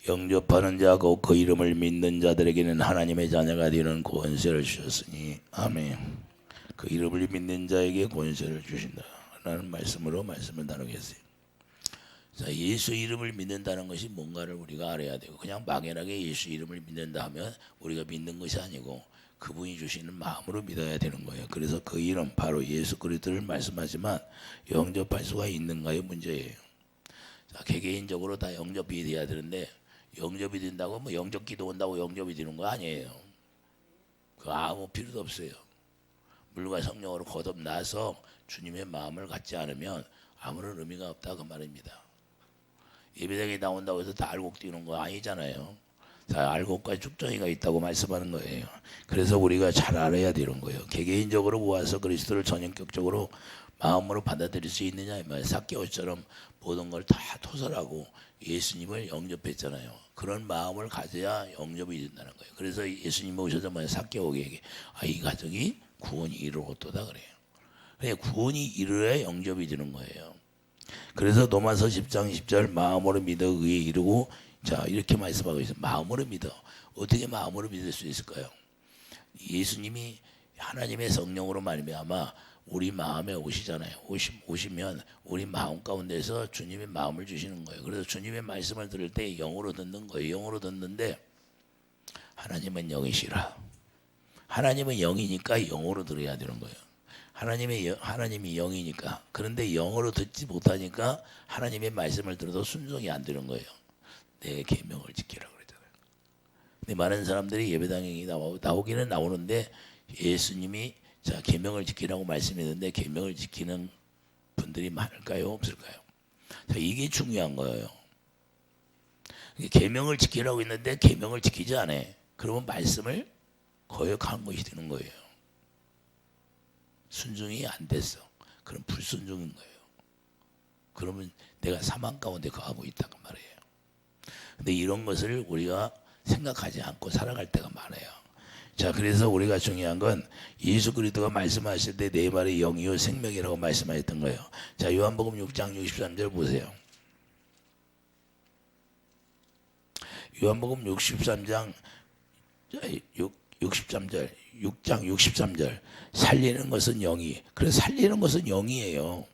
영접하는 자고 그 이름을 믿는 자들에게는 하나님의 자녀가 되는 권세를 주셨으니 아멘. 그 이름을 믿는 자에게 권세를 주신다 라는 말씀으로 말씀을 나누겠어요. 자, 예수 이름을 믿는다는 것이 뭔가를 우리가 알아야 되고, 그냥 막연하게 예수 이름을 믿는다 하면 우리가 믿는 것이 아니고 그분이 주시는 마음으로 믿어야 되는 거예요. 그래서 그 이름 바로 예수 그리스도를 말씀하지만 영접할 수가 있는가의 문제예요. 자, 개개인적으로 다 영접이 돼야 되는데, 영접이 된다고 뭐 영접 기도 온다고 영접이 되는 거 아니에요. 그 아무 필요도 없어요. 물과 성령으로 거듭나서 주님의 마음을 갖지 않으면 아무런 의미가 없다 그 말입니다. 예배당에 나온다고 해서 다 알곡 뛰는 거 아니잖아요. 다 알곡과 죽정이가 있다고 말씀하는 거예요. 그래서 우리가 잘 알아야 되는 거예요. 개개인적으로 모아서 그리스도를 전인격적으로 마음으로 받아들일 수 있느냐 이 말이에요. 삭개오처럼 모든 걸 다 토설하고 예수님을 영접했잖아요. 그런 마음을 가져야 영접이 된다는 거예요. 그래서 예수님이 오셔서 삭개오에게 이 가정이 구원이 이르렀도다 그래요. 그래, 구원이 이르러야 영접이 되는 거예요. 그래서 로마서 10장 10절 마음으로 믿어 의에 이르고, 자 이렇게 말씀하고 있어요. 마음으로 믿어. 어떻게 마음으로 믿을 수 있을까요? 예수님이 하나님의 성령으로 말미암아 우리 마음에 오시잖아요. 오시면 우리 마음 가운데서 주님의 마음을 주시는 거예요. 그래서 주님의 말씀을 들을 때 영으로 듣는 거예요. 영으로 듣는데 하나님은 영이시라. 하나님은 영이니까 영으로 들어야 되는 거예요. 하나님이 영이니까. 그런데 영어로 듣지 못하니까 하나님의 말씀을 들어도 순종이 안 되는 거예요. 내 계명을 지키라고 그러잖아요. 근데 많은 사람들이 예배당에 나오기는 나오는데 예수님이 자 계명을 지키라고 말씀했는데 계명을 지키는 분들이 많을까요? 없을까요? 자, 이게 중요한 거예요. 계명을 지키라고 했는데 계명을 지키지 않아. 그러면 말씀을 거역한 것이 되는 거예요. 순종이 안 됐어. 그럼 불순종인 거예요. 그러면 내가 사망 가운데 거하고 있다고 말이에요. 근데 이런 것을 우리가 생각하지 않고 살아갈 때가 많아요. 자, 그래서 우리가 중요한 건 예수 그리스도가 말씀하실 때 내 말이 영이요 생명이라고 말씀하셨던 거예요. 자, 요한복음 6장 63절 보세요. 요한복음 63장 63절 6장 63절 살리는 것은 영이. 그래서 살리는 것은 영이에요.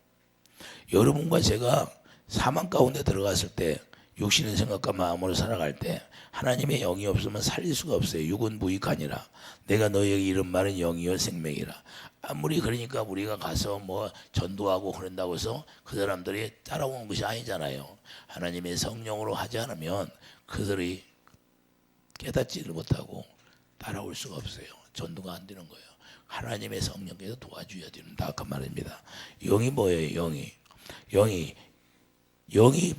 여러분과 제가 사망 가운데 들어갔을 때 육신의 생각과 마음으로 살아갈 때 하나님의 영이 없으면 살릴 수가 없어요. 육은 무익하니라. 내가 너희에게 이른 말은 영이요 생명이라. 아무리 그러니까 우리가 가서 뭐 전도하고 그런다고 해서 그 사람들이 따라오는 것이 아니잖아요. 하나님의 성령으로 하지 않으면 그들이 깨닫지를 못하고 따라올 수가 없어요. 전도가 안 되는 거예요. 하나님의 성령께서 도와줘야 된다 그 말입니다. 영이 뭐예요? 영이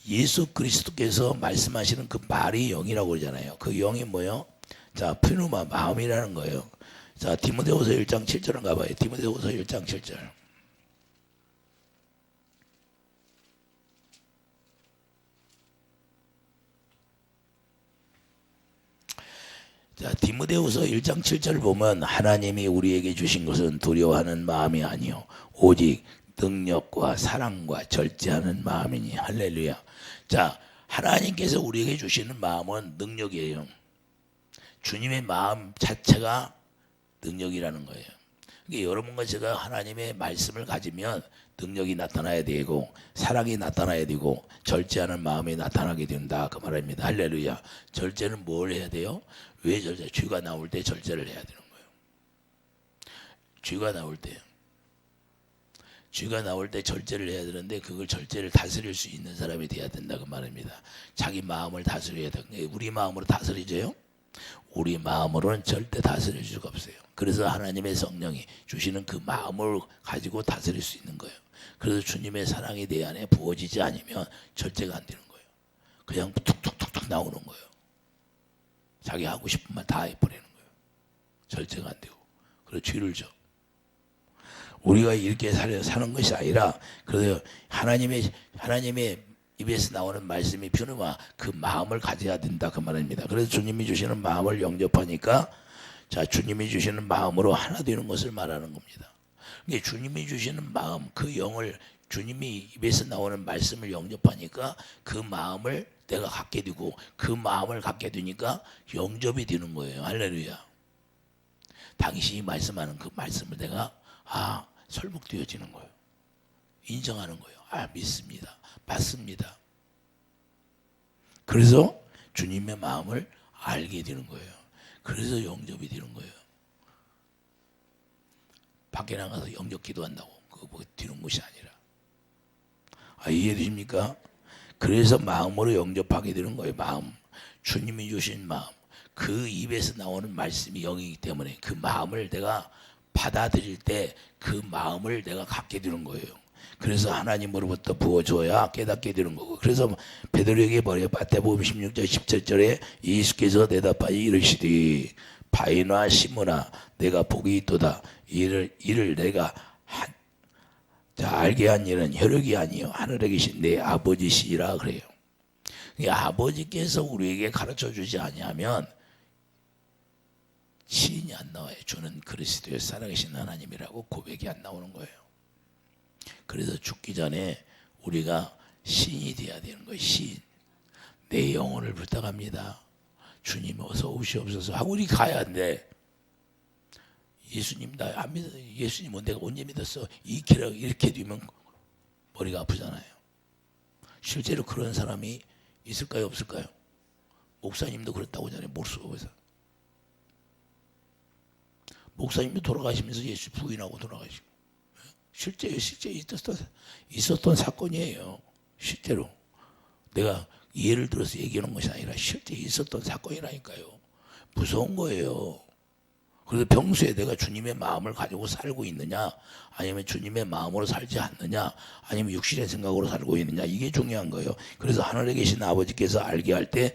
예수 그리스도께서 말씀하시는 그 말이 영이라고 그러잖아요. 그 영이 뭐예요? 자, 푸누마 마음이라는 거예요. 자, 디모데후서 1장 7절은 가봐요. 디모데후서 1장 7절. 자, 디모데후서 1장 7절 보면 하나님이 우리에게 주신 것은 두려워하는 마음이 아니요 오직 능력과 사랑과 절제하는 마음이니. 할렐루야. 자, 하나님께서 우리에게 주시는 마음은 능력이에요. 주님의 마음 자체가 능력이라는 거예요. 그러니까 여러분과 제가 하나님의 말씀을 가지면 능력이 나타나야 되고 사랑이 나타나야 되고 절제하는 마음이 나타나게 된다 그 말입니다. 할렐루야. 절제는 뭘 해야 돼요? 왜 절제? 죄가 나올 때 절제를 해야 되는 거예요. 죄가 나올 때 절제를 해야 되는데 그걸 절제를 다스릴 수 있는 사람이 돼야 된다 그 말입니다. 자기 마음을 다스려야 돼. 우리 마음으로 다스리죠? 우리 마음으로는 절대 다스릴 수가 없어요. 그래서 하나님의 성령이 주시는 그 마음을 가지고 다스릴 수 있는 거예요. 그래서 주님의 사랑이 내 안에 부어지지 않으면 절제가 안 되는 거예요. 그냥 툭툭툭툭 나오는 거예요. 자기 하고 싶은 말 다 해버리는 거예요. 절제가 안 되고. 그래서 죄를 져. 우리가 이렇게 사는 것이 아니라 그래서 하나님의 입에서 나오는 말씀이 푸누마 그 마음을 가져야 된다 그 말입니다. 그래서 주님이 주시는 마음을 영접하니까 자, 주님이 주시는 마음으로 하나 되는 것을 말하는 겁니다. 그러니까 주님이 주시는 마음, 그 영을 주님이 입에서 나오는 말씀을 영접하니까 그 마음을 내가 갖게 되고 그 마음을 갖게 되니까 영접이 되는 거예요. 할렐루야. 당신이 말씀하는 그 말씀을 내가 설복되어지는 거예요. 인정하는 거예요. 믿습니다. 맞습니다. 그래서 주님의 마음을 알게 되는 거예요. 그래서 영접이 되는 거예요. 밖에 나가서 영접 기도한다고 그거 뭐 되는 것이 아니라. 이해되십니까? 그래서 마음으로 영접하게 되는 거예요. 마음. 주님이 주신 마음. 그 입에서 나오는 말씀이 영이기 때문에 그 마음을 내가 받아들일 때 그 마음을 내가 갖게 되는 거예요. 그래서 하나님으로부터 부어줘야 깨닫게 되는 거고. 그래서 베드로에게 말해요. 마태복음 16절 17절에 예수께서 대답하여 이르시되 바위나 시므나 내가 복이 있도다. 이를 내가 알게 한 일은 혈육이 아니요 하늘에 계신 내 아버지시라 그래요. 아버지께서 우리에게 가르쳐 주지 아니하면 시인이 안 나와요. 주는 그리스도의 살아계신 하나님이라고 고백이 안 나오는 거예요. 그래서 죽기 전에 우리가 시인이 돼야 되는 거예요. 시인. 내 영혼을 부탁합니다. 주님 어서 오시옵소서 하고 우리 가야 돼. 예수님 나 안 믿어. 예수님은 내가 언제 믿었어? 이렇게 되면 머리가 아프잖아요. 실제로 그런 사람이 있을까요? 없을까요? 목사님도 그랬다고 하잖아요. 몰수업에서. 목사님도 돌아가시면서 예수 부인하고 돌아가시고. 실제 있었던 사건이에요. 실제로. 내가 예를 들어서 얘기하는 것이 아니라 실제 있었던 사건이라니까요. 무서운 거예요. 그래서 평소에 내가 주님의 마음을 가지고 살고 있느냐, 아니면 주님의 마음으로 살지 않느냐, 아니면 육신의 생각으로 살고 있느냐, 이게 중요한 거예요. 그래서 하늘에 계신 아버지께서 알게 할 때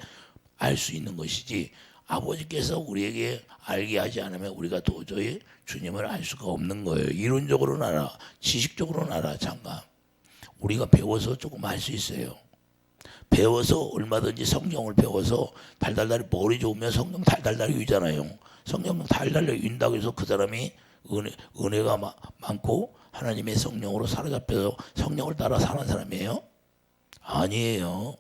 알 수 있는 것이지, 아버지께서 우리에게 알게 하지 않으면 우리가 도저히 주님을 알 수가 없는 거예요. 이론적으로는 알아, 지식적으로는 알아. 잠깐 우리가 배워서 조금 알 수 있어요. 배워서 얼마든지 성경을 배워서 달달달 머리 좋으면 성경 달달달 유잖아요. 성경 달달달 윤다고 해서 그 사람이 은혜가 많고 하나님의 성령으로 사로잡혀서 성령을 따라 사는 사람이에요? 아니에요.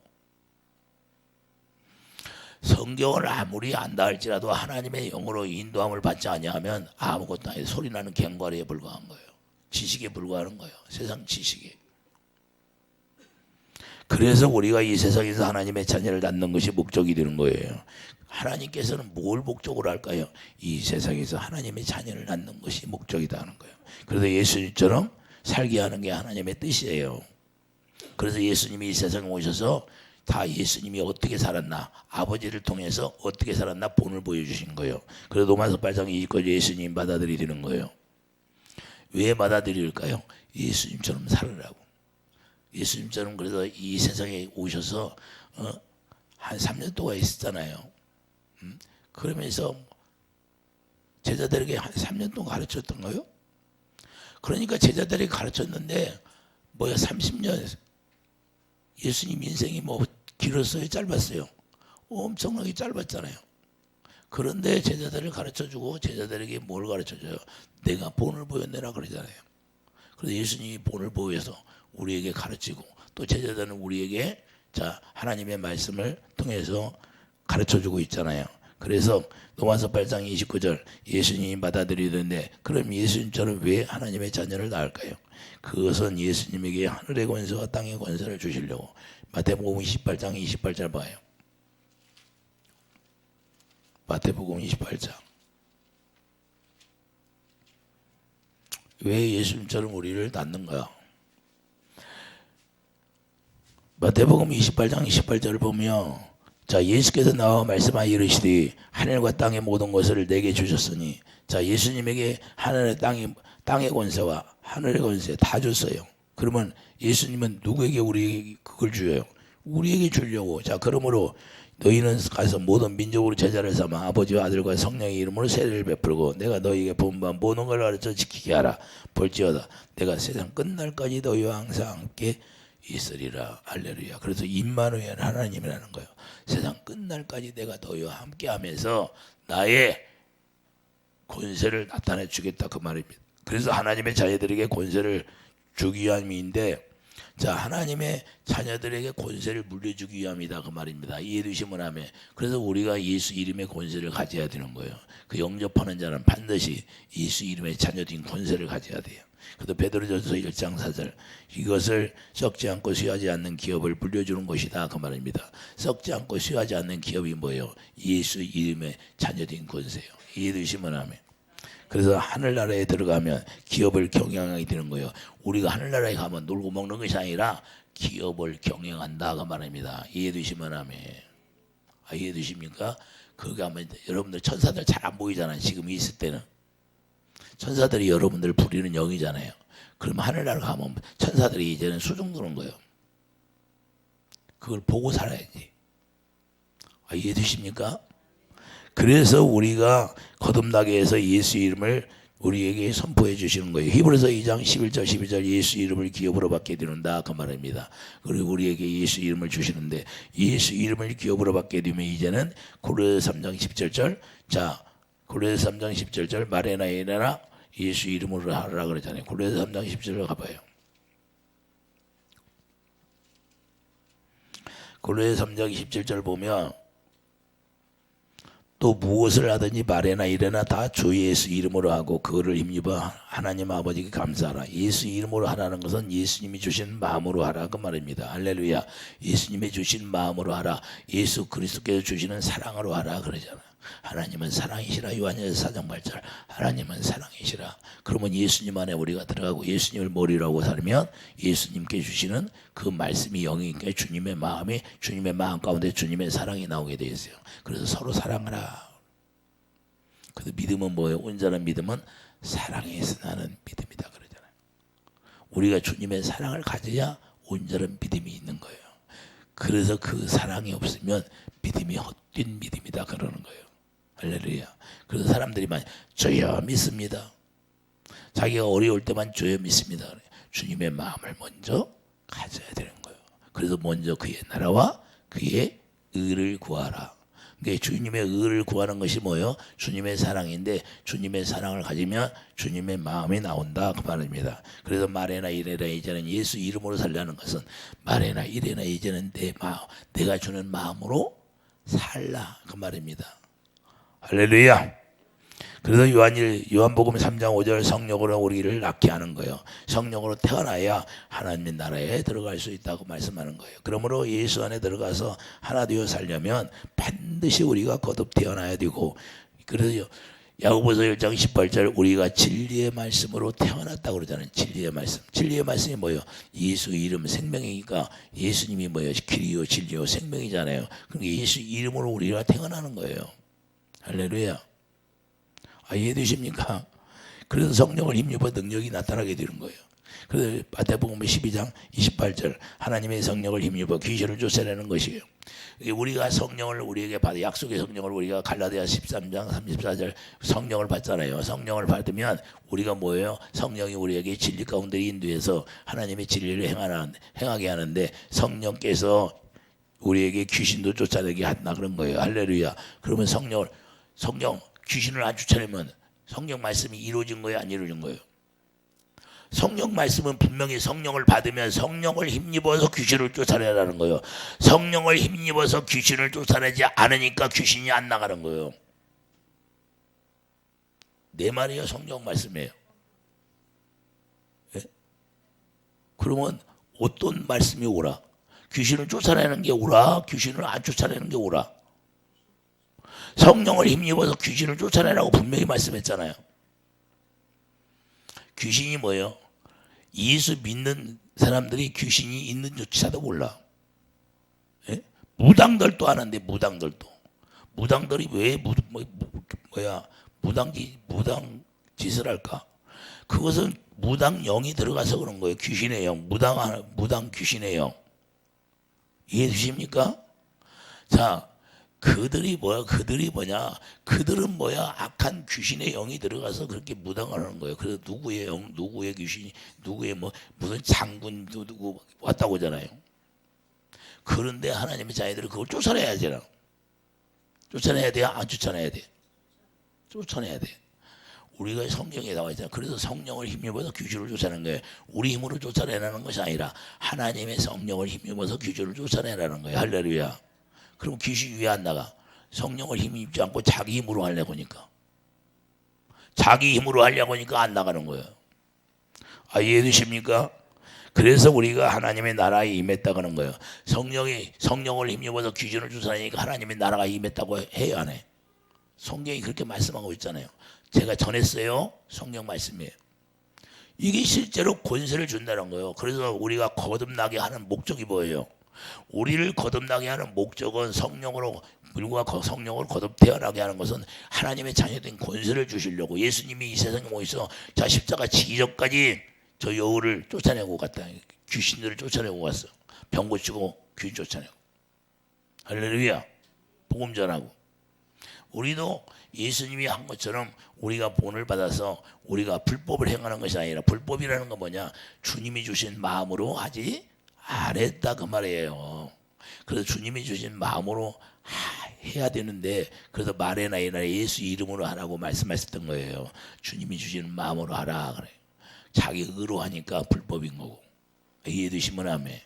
성경을 아무리 안다 할지라도 하나님의 영으로 인도함을 받지 아니하면 아무것도 아니에요. 소리나는 갱과리에 불과한 거예요. 지식에 불과한 거예요. 세상 지식에. 그래서 우리가 이 세상에서 하나님의 자녀를 낳는 것이 목적이 되는 거예요. 하나님께서는 뭘 목적으로 할까요? 이 세상에서 하나님의 자녀를 낳는 것이 목적이다 하는 거예요. 그래서 예수님처럼 살게 하는 게 하나님의 뜻이에요. 그래서 예수님이 이 세상에 오셔서 다 예수님이 어떻게 살았나, 아버지를 통해서 어떻게 살았나 본을 보여주신 거예요. 그래서 로마서 8장 20절 예수님 받아들이는 거예요. 왜 받아들일까요? 예수님처럼 살으라고. 예수님처럼. 그래서 이 세상에 오셔서 한 3년 동안 있었잖아요. 그러면서 제자들에게 한 3년 동안 가르쳤던 거예요. 그러니까 제자들에게 가르쳤는데 30년 예수님 인생이 길었어요? 짧았어요? 엄청나게 짧았잖아요. 그런데 제자들을 가르쳐주고 제자들에게 뭘 가르쳐줘요? 내가 본을 보여내라 그러잖아요. 그래서 예수님이 본을 보여서 우리에게 가르치고 또 제자들은 우리에게 하나님의 말씀을 통해서 가르쳐주고 있잖아요. 그래서 로마서 8장 29절 예수님이 받아들이는데 그럼 예수님처럼 왜 하나님의 자녀를 낳을까요? 그것은 예수님에게 하늘의 권세와 땅의 권세를 주시려고. 마태복음 28장 28절 봐요. 마태복음 28장. 왜 예수님처럼 우리를 낳는 거야? 마태복음 28장 28절을 보면 예수께서 나와 말씀하여 이르시되 하늘과 땅의 모든 것을 내게 주셨으니 예수님에게 하늘의 땅의 권세와 하늘의 권세 다 줬어요. 그러면 예수님은 누구에게 우리에게 그걸 줘요? 우리에게 주려고. 그러므로 너희는 가서 모든 민족으로 제자를 삼아 아버지와 아들과 성령의 이름으로 세례를 베풀고 내가 너희에게 본반 모든 걸 가르쳐 지키게 하라. 볼지어다 내가 세상 끝날까지 너희와 항상 함께 있으리라. 할렐루야. 그래서 임마누엘 하나님이라는 거예요. 세상 끝날까지 내가 너희와 함께 하면서 나의 권세를 나타내 주겠다 그 말입니다. 그래서 하나님의 자녀들에게 권세를 주기 위함인데 자, 하나님의 자녀들에게 권세를 물려주기 위함이다 그 말입니다. 이해되시면 하면. 그래서 우리가 예수 이름의 권세를 가져야 되는 거예요. 그 영접하는 자는 반드시 예수 이름의 자녀된 권세를 가져야 돼요. 그래서 베드로전서 1장 4절 이것을 썩지 않고 쇠하지 않는 기업을 불려주는 것이다 그 말입니다. 썩지 않고 쇠하지 않는 기업이 뭐예요? 예수 이름의 자녀된 권세예요. 이해되시면 하면. 그래서 하늘나라에 들어가면 기업을 경영하게 되는 거예요. 우리가 하늘나라에 가면 놀고 먹는 것이 아니라 기업을 경영한다 그 말입니다. 이해되시면 하면. 이해되십니까? 거기 가면 여러분들 천사들 잘 안 보이잖아요. 지금 있을 때는. 천사들이 여러분들 부리는 영이잖아요. 그러면 하늘나라 가면 천사들이 이제는 수중 두는 거예요. 그걸 보고 살아야지. 이해되십니까? 그래서 우리가 거듭나게 해서 예수 이름을 우리에게 선포해 주시는 거예요. 히브리서 2장 11절 12절 예수 이름을 기업으로 받게 되는다 그 말입니다. 그리고 우리에게 예수 이름을 주시는데 예수 이름을 기업으로 받게 되면 이제는 고린도서 3장 17절 자 고린도서 3장 17절 말해나 이래나 예수 이름으로 하라 그러잖아요. 고린도서 3장 17절 가봐요. 고린도서 3장 17절 보면 또 무엇을 하든지 말해나 이래나 다 주 예수 이름으로 하고 그거를 힘입어 하나님 아버지께 감사하라. 예수 이름으로 하라는 것은 예수님이 주신 마음으로 하라 그 말입니다. 할렐루야. 예수님이 주신 마음으로 하라. 예수 그리스도께서 주시는 사랑으로 하라 그러잖아요. 하나님은 사랑이시라. 요한일서 4장 8절 하나님은 사랑이시라. 그러면 예수님 안에 우리가 들어가고 예수님을 머리라고 살면 예수님께 주시는 그 말씀이 영이니까 주님의 마음 가운데 주님의 사랑이 나오게 되어 있어요. 그래서 서로 사랑하라. 그래서 믿음은 뭐예요? 온전한 믿음은 사랑에서 나는 믿음이다 그러잖아요. 우리가 주님의 사랑을 가져야 온전한 믿음이 있는 거예요. 그래서 그 사랑이 없으면 믿음이 헛된 믿음이다 그러는 거예요. 할렐루야. 그래서 사람들이 많이 주여 믿습니다. 자기가 어려울 때만 주여 믿습니다. 주님의 마음을 먼저 가져야 되는 거예요. 그래서 먼저 그의 나라와 그의 의를 구하라. 그러니까 주님의 의를 구하는 것이 뭐예요? 주님의 사랑인데 주님의 사랑을 가지면 주님의 마음이 나온다 그 말입니다. 그래서 말해나 이래나 이제는 예수 이름으로 살라는 것은 말해나 이래나 이제는 내가 주는 마음으로 살라 그 말입니다. 할렐루야. 그래서 요한복음 3장 5절 성령으로 우리를 낳게 하는 거예요. 성령으로 태어나야 하나님의 나라에 들어갈 수 있다고 말씀하는 거예요. 그러므로 예수 안에 들어가서 하나 되어 살려면 반드시 우리가 거듭 태어나야 되고 그래서 야고보서 1장 18절 우리가 진리의 말씀으로 태어났다고 그러잖아요. 진리의 말씀. 진리의 말씀이 뭐예요? 예수 이름 생명이니까 예수님이 뭐예요? 길이요 진리요 생명이잖아요. 그러니까 예수 이름으로 우리가 태어나는 거예요. 할렐루야. 이해되십니까? 그래서 성령을 힘입어 능력이 나타나게 되는 거예요. 그래서 마태복음 12장 28절 하나님의 성령을 힘입어 귀신을 쫓아내는 것이에요. 우리가 성령을 우리에게 받아 약속의 성령을 우리가 갈라디아 13장 34절 성령을 받잖아요. 성령을 받으면 우리가 뭐예요? 성령이 우리에게 진리 가운데 인도해서 하나님의 진리를 행하게 하는데 성령께서 우리에게 귀신도 쫓아내게 한다 그런 거예요. 할렐루야. 그러면 성령 귀신을 안 쫓아내면 성령 말씀이 이루어진 거예요? 안 이루어진 거예요? 성령 말씀은 분명히 성령을 받으면 성령을 힘입어서 귀신을 쫓아내라는 거예요. 성령을 힘입어서 귀신을 쫓아내지 않으니까 귀신이 안 나가는 거예요. 내 말이에요? 성령 말씀이에요? 예? 그러면 어떤 말씀이 오라? 귀신을 쫓아내는 게 오라? 귀신을 안 쫓아내는 게 오라? 성령을 힘입어서 귀신을 쫓아내라고 분명히 말씀했잖아요. 귀신이 뭐예요? 예수 믿는 사람들이 귀신이 있는지도 몰라. 예? 무당들도 아는데 무당들이 왜 무당 짓을 할까? 그것은 무당 영이 들어가서 그런 거예요. 귀신의 영, 무당 귀신의 영. 이해해 주십니까? 자. 그들은 악한 귀신의 영이 들어가서 그렇게 무당을 하는 거예요. 그래서 누구의 영, 누구의 귀신이, 누구의 무슨 장군 누구 왔다고 하잖아요. 그런데 하나님의 자녀들은 그걸 쫓아내야 되나? 쫓아내야 돼요? 안 쫓아내야 돼? 쫓아내야 돼. 우리가 성경에 나와 있잖아요. 그래서 성령을 힘입어서 귀신을 쫓아내는 거예요. 우리 힘으로 쫓아내라는 것이 아니라 하나님의 성령을 힘입어서 귀신을 쫓아내라는 거예요. 할렐루야. 그럼 귀신이 왜 안 나가? 성령을 힘입지 않고 자기 힘으로 하려고 하니까. 자기 힘으로 하려고 하니까 안 나가는 거예요. 이해되십니까? 그래서 우리가 하나님의 나라에 임했다 그런 거예요. 성령을 힘입어서 귀신을 쫓아내니까 하나님의 나라가 임했다고 해야 안 해? 성경이 그렇게 말씀하고 있잖아요. 제가 전했어요. 성경 말씀이에요. 이게 실제로 권세를 준다는 거예요. 그래서 우리가 거듭나게 하는 목적이 뭐예요? 우리를 거듭나게 하는 목적은 성령으로 거듭 태어나게 하는 것은 하나님의 자녀된 권세를 주시려고. 예수님이 이 세상에 오셔서 자 십자가 지기 전까지 저 여우를 쫓아내고 갔다. 귀신들을 쫓아내고 갔어. 병 고치고 귀신 쫓아내고. 할렐루야. 복음 전하고. 우리도 예수님이 한 것처럼 우리가 본을 받아서 우리가 불법을 행하는 것이 아니라, 불법이라는 건 뭐냐? 주님이 주신 마음으로 하지 않았다 그 말이에요. 그래서 주님이 주신 마음으로 해야 되는데, 그래서 말에나 이나 예수 이름으로 하라고 말씀하셨던 거예요. 주님이 주시는 마음으로 하라 그래. 자기 의로 하니까 불법인 거고. 이해되시면 아멘.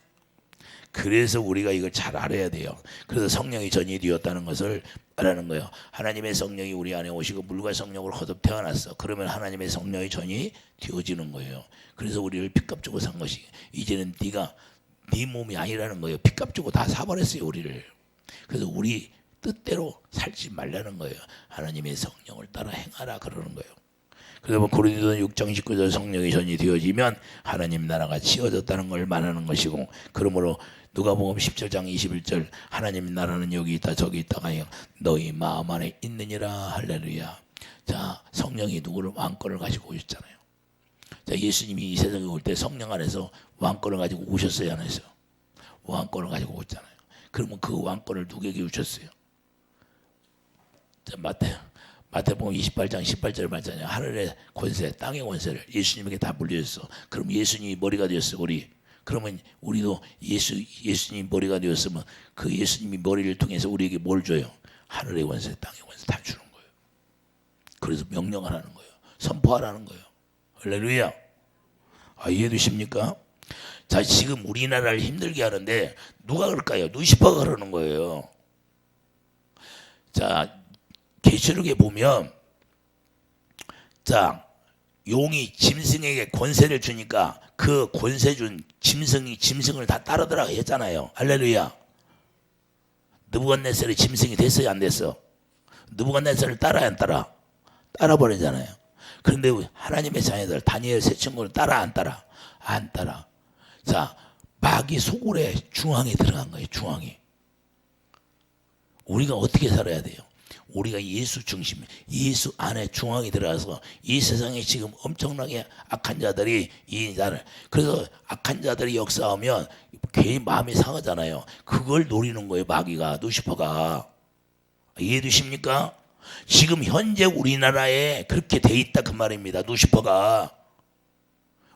그래서 우리가 이걸 잘 알아야 돼요. 그래서 성령이 전이 되었다는 것을 말하는 거예요. 하나님의 성령이 우리 안에 오시고 물과 성령으로 거듭 태어났어. 그러면 하나님의 성령이 전이 되어지는 거예요. 그래서 우리를 핏값 주고 산 것이, 이제는 네가 네 몸이 아니라는 거예요. 핏값 주고 다 사버렸어요 우리를. 그래서 우리 뜻대로 살지 말라는 거예요. 하나님의 성령을 따라 행하라 그러는 거예요. 그래서 고린도서 6장 19절 성령이 전이 되어지면 하나님 나라가 지어졌다는 걸 말하는 것이고, 그러므로 누가복음 17장 21절 하나님 나라는 여기 있다 저기 있다가 너희 마음 안에 있느니라. 할렐루야. 자, 성령이 누구를 왕권을 가지고 오셨잖아요. 자, 예수님이 이 세상에 올 때 성령 안에서 왕권을 가지고 오셨어요, 안 했어요? 왕권을 가지고 오셨잖아요. 그러면 그 왕권을 누구에게 주셨어요? 자, 마태복음 28장 18절 말잖아요. 하늘의 권세, 땅의 권세를 예수님에게 다 물려줬어. 그럼 예수님이 머리가 되었어, 우리. 그러면 우리도 예수님 머리가 되었으면 그 예수님이 머리를 통해서 우리에게 뭘 줘요? 하늘의 권세, 땅의 권세 다 주는 거예요. 그래서 명령하라는 거예요. 선포하라는 거예요. 할렐루야. 이해되십니까? 자, 지금 우리나라를 힘들게 하는데 누가 그럴까요? 루시퍼가 그러는 거예요. 자, 계시록에 보면, 자, 용이 짐승에게 권세를 주니까 그 권세 준 짐승이 짐승을 다 따르더라 했잖아요. 할렐루야. 느부갓네살이 짐승이 됐어요, 안 됐어? 느부갓네살을 따라야 안 따라? 따라버리잖아요. 그런데 하나님의 자녀들 다니엘 세 친구는 따라 안 따라? 안 따라. 자, 마귀 소굴에 중앙에 들어간 거예요. 중앙에. 우리가 어떻게 살아야 돼요? 우리가 예수 중심, 예수 안에 중앙에 들어가서 이 세상에 지금 엄청나게 악한 자들이 이 나를, 그래서 악한 자들이 역사하면 괜히 마음이 상하잖아요. 그걸 노리는 거예요, 마귀가, 루시퍼가. 이해되십니까? 지금 현재 우리나라에 그렇게 돼 있다 그 말입니다. 루시퍼가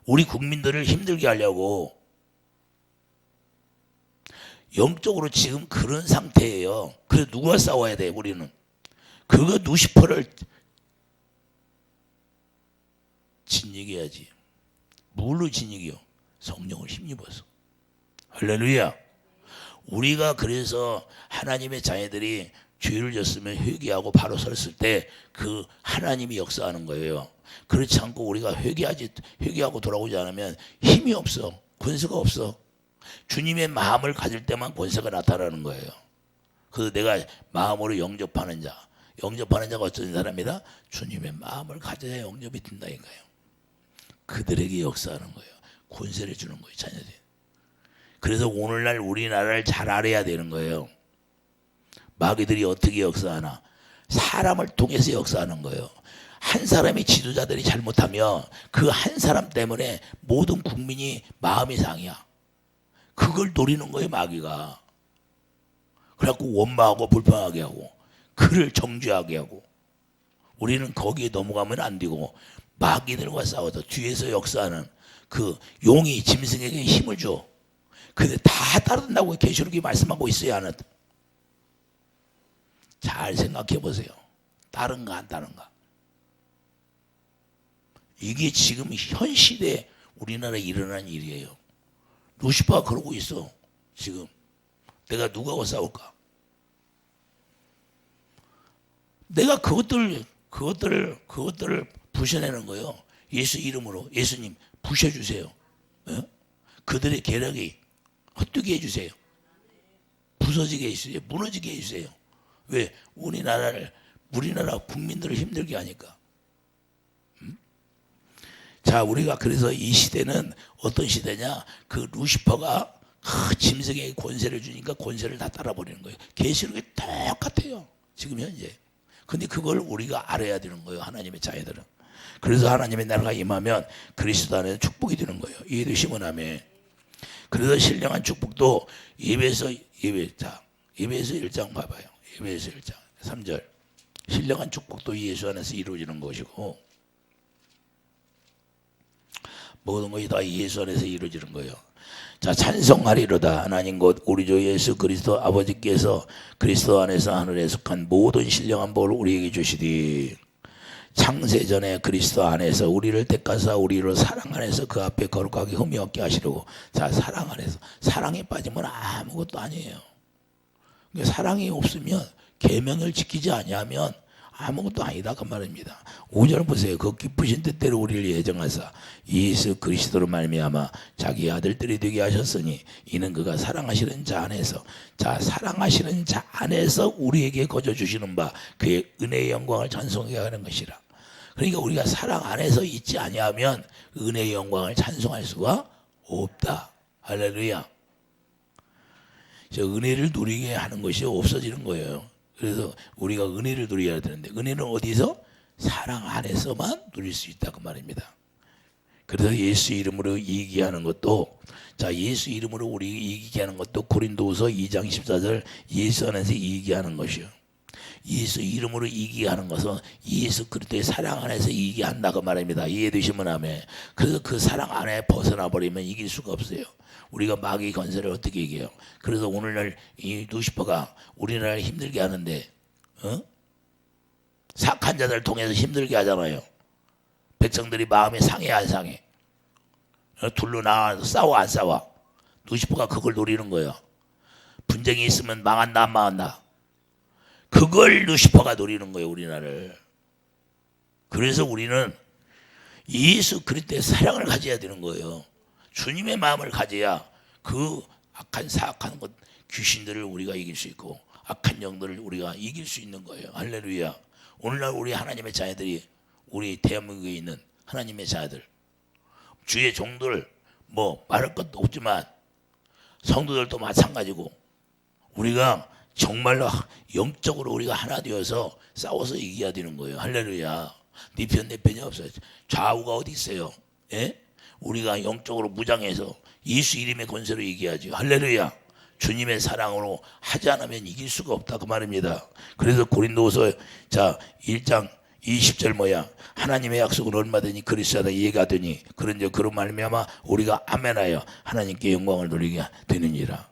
우리 국민들을 힘들게 하려고. 영적으로 지금 그런 상태예요. 그래서 누가 싸워야 돼? 우리는 그거 루시퍼를 진이겨야지. 뭘로 진이겨? 성령을 힘입어서. 할렐루야. 우리가 그래서 하나님의 자녀들이 죄를 졌으면 회개하고 바로 섰을 때 그 하나님이 역사하는 거예요. 그렇지 않고 우리가 회개하고 돌아오지 않으면 힘이 없어. 권세가 없어. 주님의 마음을 가질 때만 권세가 나타나는 거예요. 그래서 내가 마음으로 영접하는 자가 어떤 사람이다? 주님의 마음을 가져야 영접이 된다니까요. 그들에게 역사하는 거예요. 권세를 주는 거예요, 자녀들. 그래서 오늘날 우리나라를 잘 알아야 되는 거예요. 마귀들이 어떻게 역사하나? 사람을 통해서 역사하는 거예요. 한 사람의 지도자들이 잘못하면 그 한 사람 때문에 모든 국민이 마음이 상이야. 그걸 노리는 거예요, 마귀가. 그래갖고 원망하고 불평하게 하고 그를 정죄하게 하고. 우리는 거기에 넘어가면 안 되고 마귀들과 싸워서 뒤에서 역사하는 그 용이 짐승에게 힘을 줘. 근데 다 따른다고 계시록이 말씀하고 있어요, 안 하든? 잘 생각해 보세요. 따른가 안 따른가? 이게 지금 현 시대에 우리나라에 일어난 일이에요. 루시퍼가 그러고 있어. 지금 내가 누구하고 싸울까? 내가 그것들을 부셔내는 거예요. 예수 이름으로 예수님 부셔주세요. 어? 그들의 계략이 헛되게 해주세요. 부서지게 해주세요. 무너지게 해주세요. 왜? 우리나라 국민들을 힘들게 하니까. 자, 우리가 그래서 이 시대는 어떤 시대냐? 그 루시퍼가 짐승에게 권세를 주니까 권세를 다 따라버리는 거예요. 계시록이 똑같아요. 지금 현재. 근데 그걸 우리가 알아야 되는 거예요. 하나님의 자녀들은. 그래서 하나님의 나라가 임하면 그리스도 안에 축복이 되는 거예요. 이해되시면 아멘. 그래서 신령한 축복도 예배에서 1장 봐봐요. 예배에서 1장 3절. 신령한 축복도 예수 안에서 이루어지는 것이고 모든 것이 다 예수 안에서 이루어지는 거예요. 자, 찬송하리로다. 하나님 곧 우리 주 예수 그리스도 아버지께서 그리스도 안에서 하늘에 속한 모든 신령한 복을 우리에게 주시리. 창세전에 그리스도 안에서 우리를 택하사 우리로 사랑 안에서 그 앞에 거룩하게 흠이 없게 하시려고. 자, 사랑 안에서. 사랑에 빠지면 아무것도 아니에요. 사랑이 없으면 계명을 지키지 아니하면 아무것도 아니다 그 말입니다. 5절 보세요. 그 기쁘신 뜻대로 우리를 예정하사 예수 그리스도로 말미암아 자기 아들들이 되게 하셨으니 이는 그가 사랑하시는 자 안에서. 자, 사랑하시는 자 안에서 우리에게 거저 주시는 바 그의 은혜의 영광을 찬송하게 하는 것이라. 그러니까 우리가 사랑 안에서 있지 아니하면 은혜의 영광을 찬송할 수가 없다. 할렐루야. 저 은혜를 누리게 하는 것이 없어지는 거예요. 그래서 우리가 은혜를 누려야 되는데 은혜는 어디서? 사랑 안에서만 누릴 수 있다 그 말입니다. 그래서 예수 이름으로 이기게 하는 것도, 자, 예수 이름으로 우리 이기게 하는 것도 고린도후서 2장 14절 예수 안에서 이기게 하는 것이요. 예수 이름으로 이기게 하는 것은 예수 그리스도의 사랑 안에서 이기게 한다 그 말입니다. 이해되시면 아멘. 그래서 그 사랑 안에 벗어나 버리면 이길 수가 없어요. 우리가 마귀의 권세를 어떻게 이겨요? 그래서 오늘날 이 루시퍼가 우리나라를 힘들게 하는데, 사악한 자들 통해서 힘들게 하잖아요. 백성들이 마음이 상해 안 상해? 둘로 나와서 싸워 안 싸워? 루시퍼가 그걸 노리는 거예요. 분쟁이 있으면 망한다 안 망한다? 그걸 루시퍼가 노리는 거예요, 우리나라를. 그래서 우리는 예수 그리스도의 사랑을 가져야 되는 거예요. 주님의 마음을 가져야 그 악한 사악한 것 귀신들을 우리가 이길 수 있고 악한 영들을 우리가 이길 수 있는 거예요. 할렐루야. 오늘날 우리 하나님의 자녀들이, 우리 대한민국에 있는 하나님의 자녀들, 주의 종들 뭐 말할 것도 없지만 성도들도 마찬가지고 우리가 정말로 영적으로 우리가 하나 되어서 싸워서 이겨야 되는 거예요. 할렐루야. 네 편 내 편이 없어요. 좌우가 어디 있어요? 예? 우리가 영적으로 무장해서 예수 이름의 권세로 이겨야죠. 할렐루야. 주님의 사랑으로 하지 않으면 이길 수가 없다 그 말입니다. 그래서 고린도후서 자 1장 20절 뭐야? 하나님의 약속은 얼마든지 그리스도다 이해가되니 그런즉 그런 말미암아 우리가 아멘하여 하나님께 영광을 돌리게 되느니라.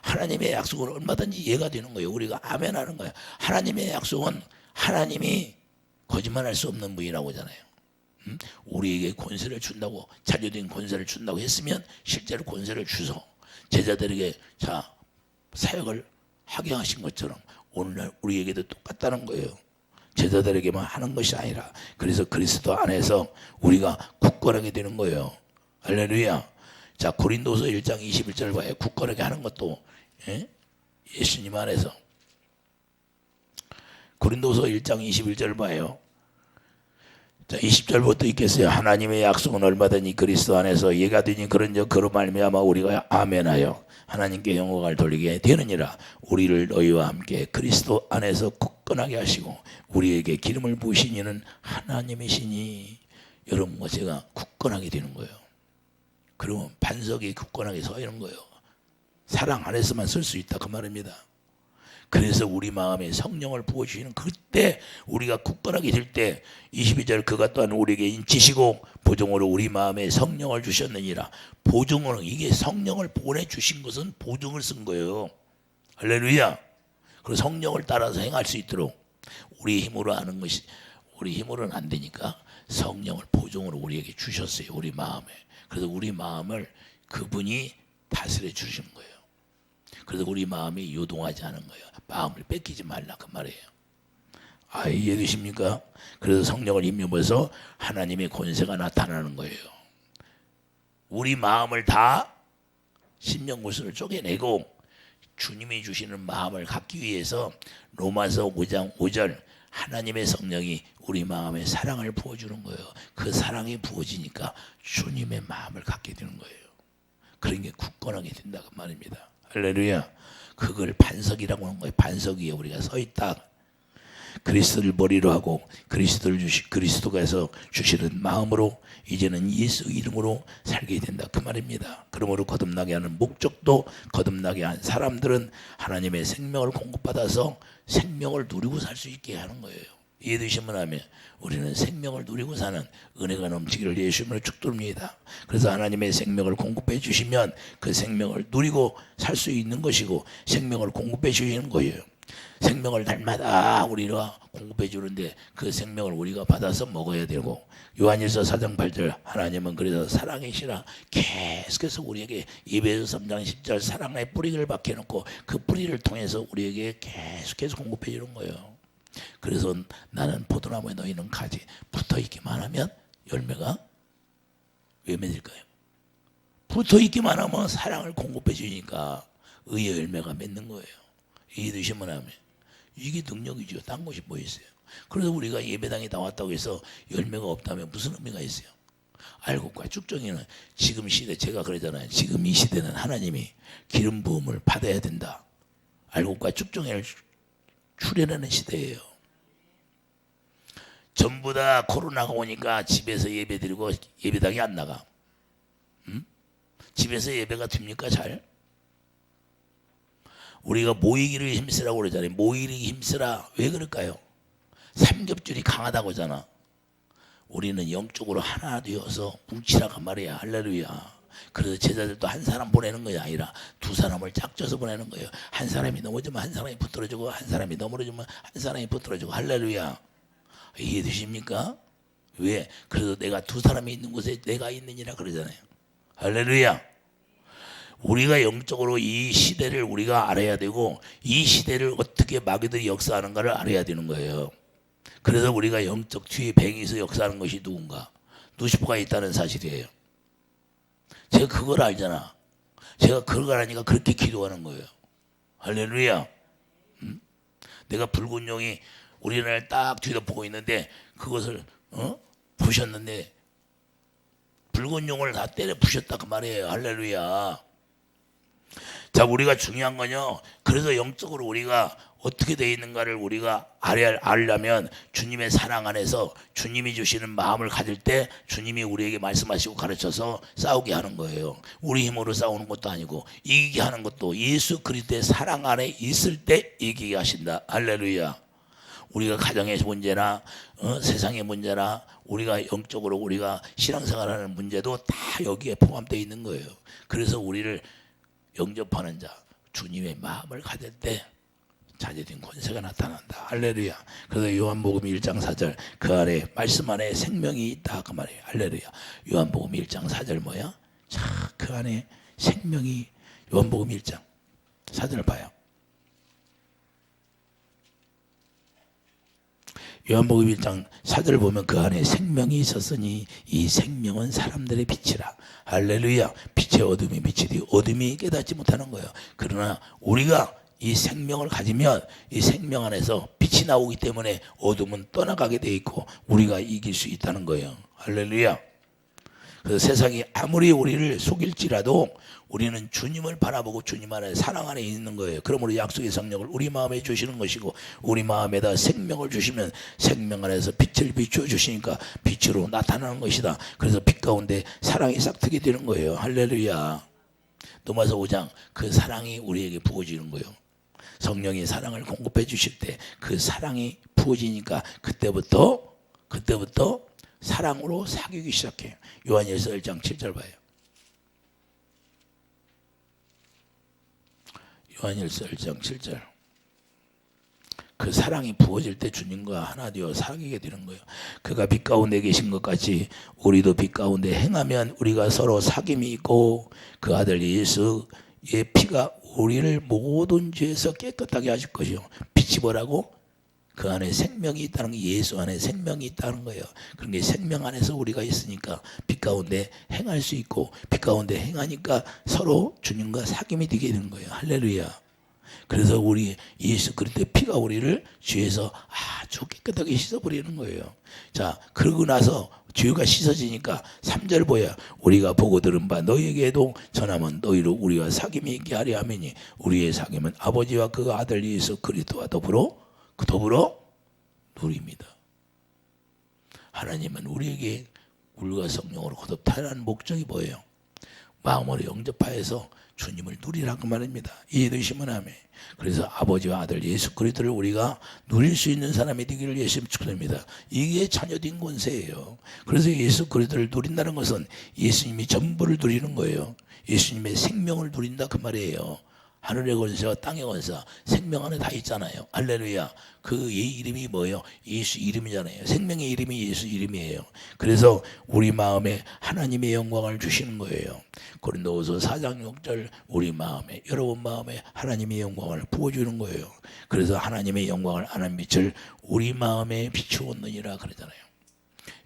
하나님의 약속은 얼마든지 이해가 되는 거예요. 우리가 아멘하는 거예요. 하나님의 약속은 하나님이 거짓말할 수 없는 분이라고 하잖아요. 우리에게 권세를 준다고, 자녀된 권세를 준다고 했으면 실제로 권세를 주소 제자들에게 자 사역을 하게 하신 것처럼 오늘날 우리에게도 똑같다는 거예요. 제자들에게만 하는 것이 아니라 그래서 그리스도 안에서 우리가 굳건하게 되는 거예요. 할렐루야. 자, 고린도서 1장 21절 봐요. 굳건하게 하는 것도 예수님 안에서. 고린도서 1장 21절 봐요. 자, 20절부터 있겠어요. 하나님의 약속은 얼마든지 그리스도 안에서 예가 되니 그런즉 그로 말미암아 우리가 아멘하여 하나님께 영광을 돌리게 되느니라. 우리를 너희와 함께 그리스도 안에서 굳건하게 하시고 우리에게 기름을 부으신 이는 하나님이시니. 여러분과 제가 굳건하게 되는 거예요. 그러면 반석이 굳건하게 서 있는 거예요. 사랑 안에서만 설 수 있다 그 말입니다. 그래서 우리 마음에 성령을 부어주시는 그때 우리가 굳건하게 될 때 22절 그가 또한 우리에게 인치시고 보증으로 우리 마음에 성령을 주셨느니라. 보증으로, 이게 성령을 보내주신 것은 보증을 쓴 거예요. 할렐루야. 그리고 성령을 따라서 행할 수 있도록 우리 힘으로 하는 것이, 우리 힘으로는 안 되니까 성령을 보증으로 우리에게 주셨어요. 우리 마음에. 그래서 우리 마음을 그분이 다스려 주시는 거예요. 그래서 우리 마음이 요동하지 않은 거예요. 마음을 뺏기지 말라 그 말이에요. 이해되십니까? 그래서 성령을 힘입어서 하나님의 권세가 나타나는 거예요. 우리 마음을 다 신명골수를 쪼개내고 주님이 주시는 마음을 갖기 위해서 로마서 5장 5절 하나님의 성령이 우리 마음에 사랑을 부어주는 거예요. 그 사랑이 부어지니까 주님의 마음을 갖게 되는 거예요. 그런 게 굳건하게 된다 그 말입니다. 할렐루야. 그걸 반석이라고 하는 거예요. 반석 위에 우리가 서 있다. 그리스도를 머리로 하고 그리스도가서 주시는 마음으로 이제는 예수 이름으로 살게 된다 그 말입니다. 그러므로 거듭나게 하는 목적도 거듭나게 한 사람들은 하나님의 생명을 공급받아서 생명을 누리고 살 수 있게 하는 거예요. 이해되시면 하면 우리는 생명을 누리고 사는 은혜가 넘치기를 예수님으로 축도합니다. 그래서 하나님의 생명을 공급해 주시면 그 생명을 누리고 살 수 있는 것이고 생명을 공급해 주시는 거예요. 생명을 날마다 우리가 공급해 주는데 그 생명을 우리가 받아서 먹어야 되고 요한일서 4장 8절 하나님은 그래서 사랑이시라 계속해서 우리에게 에베소 3장 10절 사랑의 뿌리를 박혀놓고 그 뿌리를 통해서 우리에게 계속해서 공급해 주는 거예요. 그래서 나는 포도나무에 너희는 가지 붙어있기만 하면 열매가 왜 맺을까요? 붙어있기만 하면 사랑을 공급해 주니까 의의 열매가 맺는 거예요. 이해되시면 하면 이게 능력이죠. 딴 것이 뭐 있어요? 그래서 우리가 예배당에 나왔다고 해서 열매가 없다면 무슨 의미가 있어요? 알곡과 쭉정이는 지금 시대 제가 그러잖아요. 지금 이 시대는 하나님이 기름 부음을 받아야 된다. 알곡과 쭉정이를 출현하는 시대예요. 전부 다 코로나가 오니까 집에서 예배 드리고 예배당에 안 나가. 집에서 예배가 됩니까 잘? 우리가 모이기를 힘쓰라고 그러잖아요. 모이기 힘쓰라. 왜 그럴까요? 삼겹줄이 강하다고 하잖아. 우리는 영적으로 하나 되어서 뭉치라고 말이야. 할렐루야. 그래서 제자들도 한 사람 보내는 것이 아니라 두 사람을 짝져서 보내는 거예요. 한 사람이 넘어지면 한 사람이 붙들어주고 한 사람이 넘어지면 한 사람이 붙들어주고. 할렐루야. 이해되십니까? 왜? 그래서 내가 두 사람이 있는 곳에 내가 있느니라 그러잖아요. 할렐루야. 우리가 영적으로 이 시대를 우리가 알아야 되고 이 시대를 어떻게 마귀들이 역사하는가를 알아야 되는 거예요. 그래서 우리가 영적 뒤에 뱅이서 역사하는 것이 누군가? 루시퍼가 있다는 사실이에요. 제가 그걸 알잖아. 제가 그걸 아니까 그렇게 기도하는 거예요. 할렐루야. 내가 붉은 용이 우리나라를 딱 뒤로 보고 있는데 그것을 부셨는데 붉은 용을 다 때려 부셨다 그 말이에요. 할렐루야. 자, 우리가 중요한 건요. 그래서 영적으로 우리가 어떻게 되어 있는가를 우리가 알려면 주님의 사랑 안에서 주님이 주시는 마음을 가질 때 주님이 우리에게 말씀하시고 가르쳐서 싸우게 하는 거예요. 우리 힘으로 싸우는 것도 아니고 이기게 하는 것도 예수 그리스도의 사랑 안에 있을 때 이기게 하신다. 할렐루야. 우리가 가정의 문제나 세상의 문제나 우리가 영적으로 우리가 신앙생활하는 문제도 다 여기에 포함되어 있는 거예요. 그래서 우리를 영접하는 자 주님의 마음을 가질 때 자녀된 권세가 나타난다. 할렐루야. 그래서 요한복음 1장 4절 그 안에 말씀 안에 생명이 있다 그 말이에요. 할렐루야. 요한복음 1장 4절 뭐야? 자, 그 안에 생명이 요한복음 1장 4절 봐요. 요한복음 1장 4절을 보면 그 안에 생명이 있었으니 이 생명은 사람들의 빛이라. 할렐루야. 빛의 어둠이 빛이니 어둠이 깨닫지 못하는 거예요. 그러나 우리가 이 생명을 가지면 이 생명 안에서 빛이 나오기 때문에 어둠은 떠나가게 돼 있고 우리가 이길 수 있다는 거예요. 할렐루야. 그래서 세상이 아무리 우리를 속일지라도 우리는 주님을 바라보고 주님 안에 사랑 안에 있는 거예요. 그러므로 약속의 성령을 우리 마음에 주시는 것이고 우리 마음에다 생명을 주시면 생명 안에서 빛을 비추어 주시니까 빛으로 나타나는 것이다. 그래서 빛 가운데 사랑이 싹트게 되는 거예요. 할렐루야. 로마서 5장 그 사랑이 우리에게 부어지는 거예요. 성령이 사랑을 공급해 주실 때 그 사랑이 부어지니까 그때부터 사랑으로 사귀기 시작해요. 요한일서 1장 7절 봐요. 요한일서 1장 7절 그 사랑이 부어질 때 주님과 하나 되어 사귀게 되는 거예요. 그가 빛 가운데 계신 것 같이 우리도 빛 가운데 행하면 우리가 서로 사귐이 있고 그 아들 예수의 피가 우리를 모든 죄에서 깨끗하게 하실 것이요. 빛이 뭐라고? 그 안에 생명이 있다는 게, 예수 안에 생명이 있다는 거예요. 그런 게 생명 안에서 우리가 있으니까 빛 가운데 행할 수 있고, 빛 가운데 행하니까 서로 주님과 사귐이 되게 되는 거예요. 할렐루야. 그래서 우리 예수 그리스도의 피가 우리를 죄에서 아주 깨끗하게 씻어버리는 거예요. 자, 그러고 나서 죄가 씻어지니까 3절 뭐야? 우리가 보고 들은 바 너희에게도 전하면 너희로 우리와 사귐이 있게 하려 하매니 우리의 사귐은 아버지와 그 아들 예수 그리스도와 더불어 누립니다. 하나님은 우리에게 물과 성령으로 거듭타라는 목적이 뭐예요? 마음으로 영접하여서 주님을 누리라고 말입니다. 이해되시면 아멘. 그래서 아버지와 아들 예수 그리스도를 우리가 누릴 수 있는 사람이 되기를 예수님 축원합니다. 이게 자녀된 권세예요. 그래서 예수 그리스도를 누린다는 것은 예수님이 전부를 누리는 거예요. 예수님의 생명을 누린다 그 말이에요. 하늘의 권세와 땅의 권세, 생명 안에 다 있잖아요. 할렐루야. 그 이름이 뭐예요? 예수 이름이잖아요. 생명의 이름이 예수 이름이에요. 그래서 우리 마음에 하나님의 영광을 주시는 거예요. 고린도후서 4장 6절 우리 마음에, 여러분 마음에 하나님의 영광을 부어주는 거예요. 그래서 하나님의 영광을 아는 빛을 우리 마음에 비추었느니라 그러잖아요.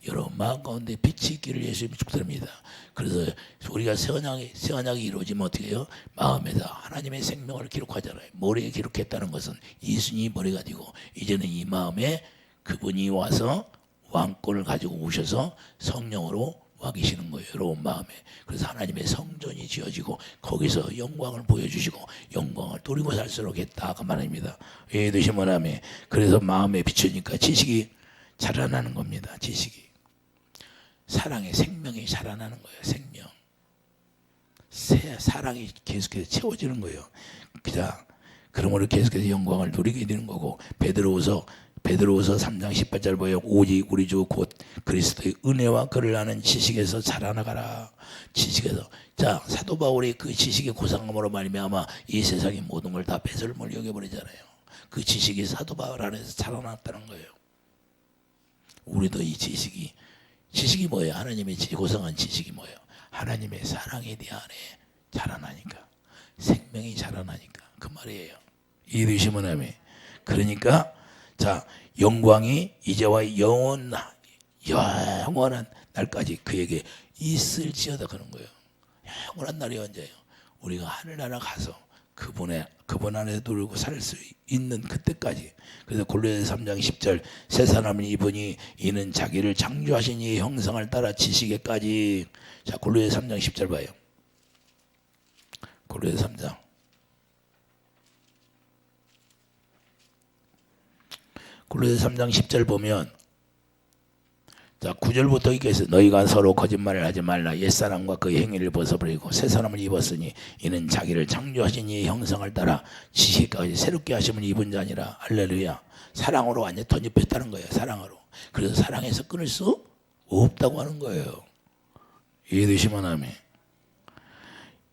여러분 마음 가운데 빛이 있기를 예수님이 축복드립니다. 그래서 우리가 새 언약이 이루어지면 어떻게 해요? 마음에다 하나님의 생명을 기록하잖아요. 머리에 기록했다는 것은 예수님이 머리가 되고, 이제는 이 마음에 그분이 와서 왕권을 가지고 오셔서 성령으로 와 계시는 거예요. 여러분 마음에. 그래서 하나님의 성전이 지어지고 거기서 영광을 보여주시고 영광을 누리고 살수록 했다 그 말입니다. 이해되시면 아멘. 그래서 마음에 비추니까 지식이 자라나는 겁니다. 지식이. 사랑의 생명이 자라나는 거예요. 생명. 사랑이 계속해서 채워지는 거예요. 자, 그러므로 계속해서 영광을 누리게 되는 거고, 베드로후서 3장 18절 보여 오직 우리 주 곧 그리스도의 은혜와 그를 아는 지식에서 자라나가라. 지식에서. 자, 사도 바울이 그 지식의 고상함으로 말미암아 이 세상의 모든 걸 다 배설물 여겨버리잖아요. 그 지식이 사도 바울 안에서 자라났다는 거예요. 우리도 이 지식이 뭐예요? 하나님의 고상한 지식이 뭐예요? 하나님의 사랑에 대한 자라나니까, 생명이 자라나니까 그 말이에요. 이해되시면 아멘. 그러니까 자, 영광이 이제와 영원한 날까지 그에게 있을지어다 그런 거예요. 영원한 날이 언제예요? 우리가 하늘나라 가서 그분 안에 누리고 살 수 있는 그때까지. 그래서 골로새 3장 10절 새 사람을 입으니 이는 자기를 창조하신 이의 형상을 따라 지식에까지. 자, 골로새 3장 10절 봐요. 골로새 3장. 골로새 3장 10절 보면, 자, 9절부터 이렇게 해서 너희가 서로 거짓말을 하지 말라. 옛사람과 그 행위를 벗어버리고 새 사람을 입었으니 이는 자기를 창조하신 이의 형상을 따라 지식까지 새롭게 하심을 입은 자니라. 할렐루야. 사랑으로 완전히 던집했다는 거예요. 사랑으로. 그래서 사랑에서 끊을 수 없다고 하는 거예요. 이해되시면 아멘.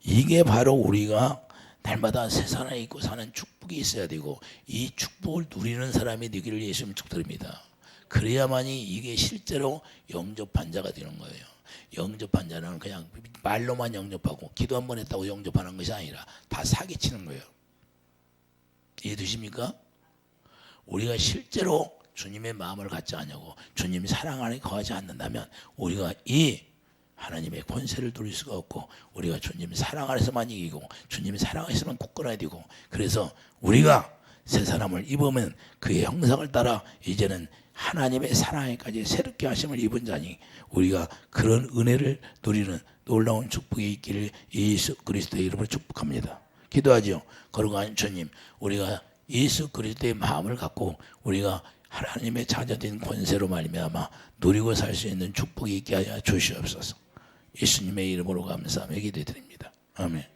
이게 바로 우리가 날마다 새 사람이 있고 사는 축복이 있어야 되고, 이 축복을 누리는 사람이 되기를 예수님 축복드립니다. 그래야만이 이게 실제로 영접한 자가 되는 거예요. 영접한 자는 그냥 말로만 영접하고 기도 한 번 했다고 영접하는 것이 아니라 다 사기치는 거예요. 이해되십니까? 우리가 실제로 주님의 마음을 갖지 않냐고, 주님이 사랑 안에 거하지 않는다면 우리가 이 하나님의 권세를 누릴 수가 없고, 우리가 주님 사랑 안에서만 이기고 주님의 사랑 안에서만 굳건해야 되고, 그래서 우리가 새 사람을 입으면 그의 형상을 따라 이제는 하나님의 사랑에까지 새롭게 하심을 입은 자니 우리가 그런 은혜를 누리는 놀라운 축복이 있기를 예수 그리스도의 이름으로 축복합니다. 기도하죠. 거룩한 주님, 우리가 예수 그리스도의 마음을 갖고 우리가 하나님의 자녀된 권세로 말미암아 누리고 살 수 있는 축복이 있게 하여 주시옵소서. 예수님의 이름으로 감사하며 기도드립니다. 아멘.